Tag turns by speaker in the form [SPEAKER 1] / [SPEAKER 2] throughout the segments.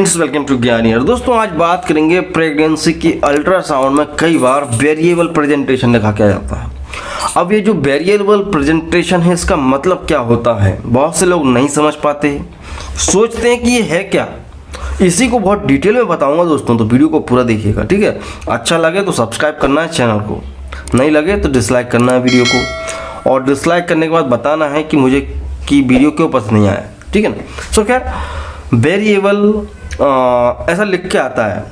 [SPEAKER 1] Friends, welcome to ज्ञान year. दोस्तों आज बात करेंगे प्रेगनेंसी की अल्ट्रासाउंड में कई बार वेरिएबल प्रेजेंटेशन लिखा क्या जाता है। अब ये जो वेरिएबल प्रेजेंटेशन है इसका मतलब क्या होता है, बहुत से लोग नहीं समझ पाते हैं, सोचते हैं कि ये है क्या। इसी को बहुत डिटेल में बताऊंगा दोस्तों, तो वीडियो को पूरा देखिएगा, ठीक है। अच्छा लगे तो सब्सक्राइब करना है चैनल को, नहीं लगे तो डिसलाइक करना है वीडियो को, और डिसलाइक करने के बाद बताना है कि मुझे की वीडियो क्यों पसंद नहीं आया, ठीक है ना। सो खैर वेरिएबल ऐसा लिख के आता है,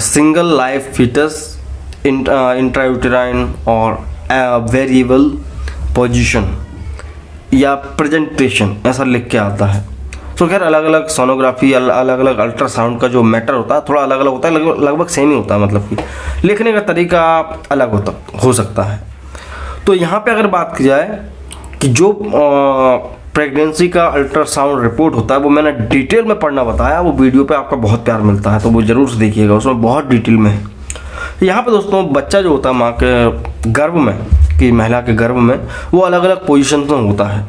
[SPEAKER 1] सिंगल लाइफ फीटस इंट्रायूटेराइन और वेरिएबल पोजीशन या प्रेजेंटेशन ऐसा लिख के आता है। तो खैर अलग अलग सोनोग्राफी, अलग अलग अल्ट्रासाउंड का जो मैटर होता है थोड़ा अलग अलग होता है, लगभग सेम ही होता है, मतलब कि लिखने का तरीका अलग हो सकता है। तो यहाँ पे अगर बात की जाए कि जो प्रेगनेंसी का अल्ट्रासाउंड रिपोर्ट होता है वो मैंने डिटेल में पढ़ना बताया, वो वीडियो पे आपका बहुत प्यार मिलता है, तो वो ज़रूर से देखिएगा, उसमें बहुत डिटेल में है। यहाँ पे दोस्तों बच्चा जो होता है माँ के गर्भ में, कि महिला के गर्भ में, वो अलग अलग पोजीशन में होता है,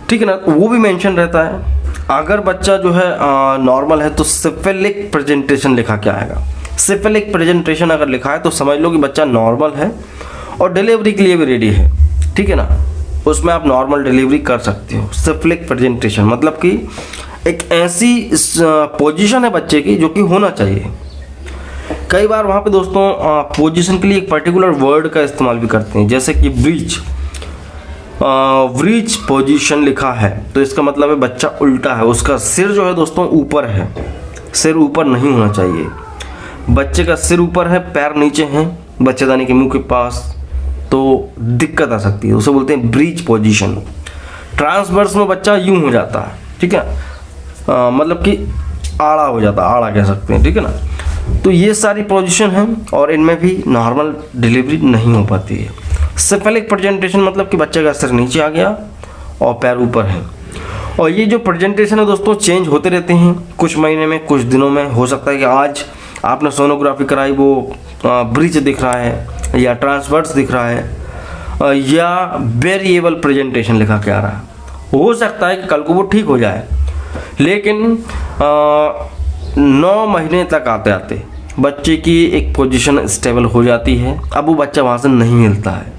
[SPEAKER 1] ठीक है ना। वो भी मेंशन रहता है। अगर बच्चा जो है नॉर्मल है तो सिफिलिक प्रेजेंटेशन लिखा क्या आएगा। सिफिलिक प्रेजेंटेशन अगर लिखा है तो समझ लो कि बच्चा नॉर्मल है और डिलीवरी के लिए भी रेडी है, ठीक है ना। उसमें आप नॉर्मल डिलीवरी कर सकते हो। सिफिलिक प्रेजेंटेशन मतलब कि एक ऐसी पोजीशन है बच्चे की जो कि होना चाहिए। कई बार वहाँ पे दोस्तों पोजीशन के लिए एक पर्टिकुलर वर्ड का इस्तेमाल भी करते हैं, जैसे कि ब्रीच पोजीशन लिखा है तो इसका मतलब है बच्चा उल्टा है, उसका सिर जो है दोस्तों ऊपर है, सिर ऊपर नहीं होना चाहिए। बच्चे का सिर ऊपर है, पैर नीचे हैं बच्चेदानी के मुंह के पास, तो दिक्कत आ सकती है, उसे बोलते हैं ब्रीच पोजीशन। ट्रांसवर्स में बच्चा यूं हो जाता है, ठीक है, मतलब कि आड़ा हो जाता है, आड़ा कह सकते हैं, ठीक है ना। तो ये सारी पोजीशन है और इनमें भी नॉर्मल डिलीवरी नहीं हो पाती है। सिफिलिक प्रेजेंटेशन मतलब कि बच्चे का सिर नीचे आ गया और पैर ऊपर है। और ये जो प्रेजेंटेशन है दोस्तों चेंज होते रहते हैं, कुछ महीने में, कुछ दिनों में। हो सकता है कि आज आपने सोनोग्राफी कराई, वो ब्रीच दिख रहा है या ट्रांसवर्स दिख रहा है या वेरिएबल प्रेजेंटेशन लिखा के आ रहा है। हो सकता है कि कल को वो ठीक हो जाए, लेकिन 9 महीने तक आते आते बच्चे की एक पोजीशन स्टेबल हो जाती है। अब वो बच्चा वहाँ से नहीं हिलता है,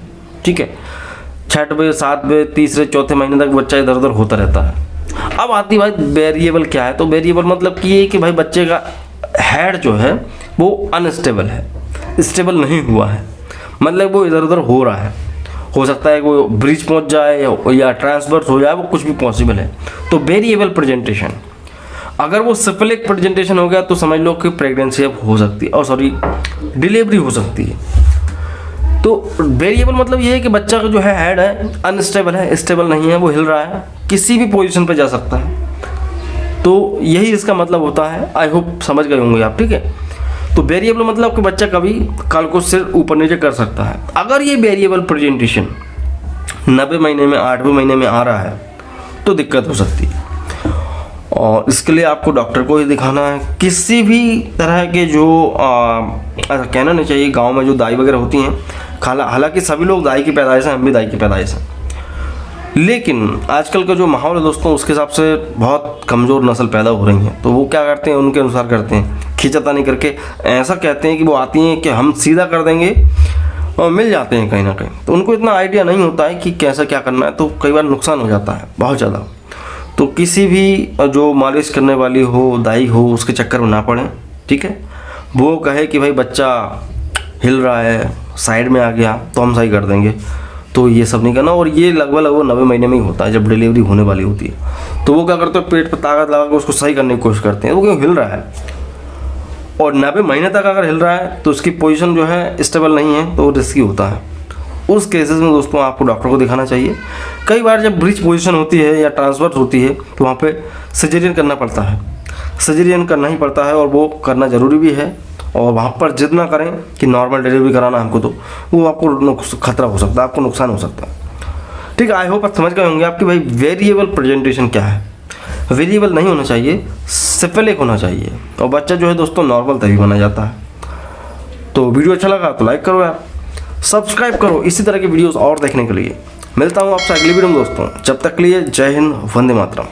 [SPEAKER 1] ठीक है। 6वें 7वें तीसरे चौथे महीने तक बच्चा इधर उधर होता रहता है। अब आती भाई वेरिएबल क्या है, तो वेरिएबल मतलब कि ये कि भाई बच्चे का हेड जो है वो अनस्टेबल है, स्टेबल नहीं हुआ है, मतलब वो इधर उधर हो रहा है। हो सकता है कि वो ब्रिज पहुंच जाए या ट्रांसवर्स हो जाए, वो कुछ भी पॉसिबल है। तो वेरिएबल प्रेजेंटेशन, अगर वो सिफिलिक प्रेजेंटेशन हो गया तो समझ लो कि प्रेगनेंसी अब हो सकती है, और सॉरी डिलीवरी हो सकती है। तो वेरिएबल मतलब ये है कि बच्चा का जो है हेड है अनस्टेबल है, स्टेबल नहीं है, वो हिल रहा है, किसी भी पोजीशन पे जा सकता है। तो यही इसका मतलब होता है। आई होप समझ गए होंगे आप, ठीक है। तो वेरिएबल मतलब कि बच्चा कभी कल को सिर ऊपर नीचे कर सकता है। अगर ये वेरिएबल प्रेजेंटेशन 90 महीने में, 8वें महीने में आ रहा है तो दिक्कत हो सकती है, और इसके लिए आपको डॉक्टर को ही दिखाना है। किसी भी तरह के जो ऐसा कहना नहीं चाहिए, गांव में जो दाई वगैरह होती हैं, हालांकि सभी लोग दाई की पैदाइश हैं, हम भी दाई की पैदाइश हैं, लेकिन आजकल का जो माहौल है दोस्तों उसके हिसाब से बहुत कमज़ोर नस्ल पैदा हो रही हैं। तो वो क्या करते हैं, उनके अनुसार करते हैं, खींचातानी करके ऐसा कहते हैं कि वो आती हैं कि हम सीधा कर देंगे, और मिल जाते हैं कहीं ना कहीं। तो उनको इतना आइडिया नहीं होता है कि कैसा क्या करना है, तो कई बार नुकसान हो जाता है बहुत ज़्यादा। तो किसी भी जो मालिश करने वाली हो, दाई हो, उसके चक्कर में ना पड़े, ठीक है। वो कहे कि भाई बच्चा हिल रहा है, साइड में आ गया तो हम सही कर देंगे, तो ये सब नहीं करना। और ये लगभग 90 महीने में ही होता है, जब डिलीवरी होने वाली होती है। तो वो क्या करते हैं, पेट पर ताकत लगा कर उसको सही करने की कोशिश करते हैं। वो क्यों हिल रहा है, और 90 महीने तक अगर हिल रहा है तो उसकी पोजीशन जो है स्टेबल नहीं है, तो वो रिस्की होता है। उस केसेस में दोस्तों आपको डॉक्टर को दिखाना चाहिए। कई बार जब ब्रिज पोजीशन होती है या ट्रांसफर होती है तो वहाँ पे सर्जरी करना पड़ता है, सर्जरी करना ही पड़ता है, और वो करना ज़रूरी भी है। और वहाँ पर जिद ना करें कि नॉर्मल डिलीवरी कराना हमको, तो वो आपको खतरा हो सकता है, आपको नुकसान हो सकता है, ठीक है। आई होप आप समझ गए होंगे आपकी भाई वेरिएबल प्रेजेंटेशन क्या है। वेरिएबल नहीं होना चाहिए, सिफिलिक होना चाहिए, और बच्चा जो है दोस्तों नॉर्मल तभी बना जाता है। तो वीडियो अच्छा लगा तो लाइक करो यार, सब्सक्राइब करो इसी तरह के वीडियोस और देखने के लिए। मिलता हूँ आपसे अगली वीडियो में दोस्तों, जब तक के लिए जय हिंद, वंदे मातरम।